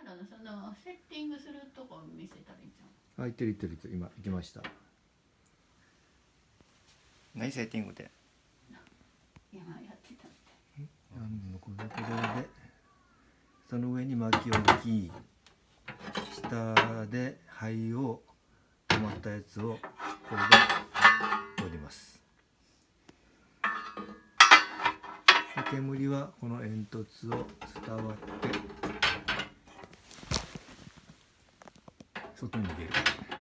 だのそのセッティングするとこ見せたらいいじゃん。あ、いってる今行きました。何セッティングで今やってたみこれでその上に巻き置き、下で灰を止まったやつをこれで折ります。で煙はこの煙突を伝わって外に逃げる。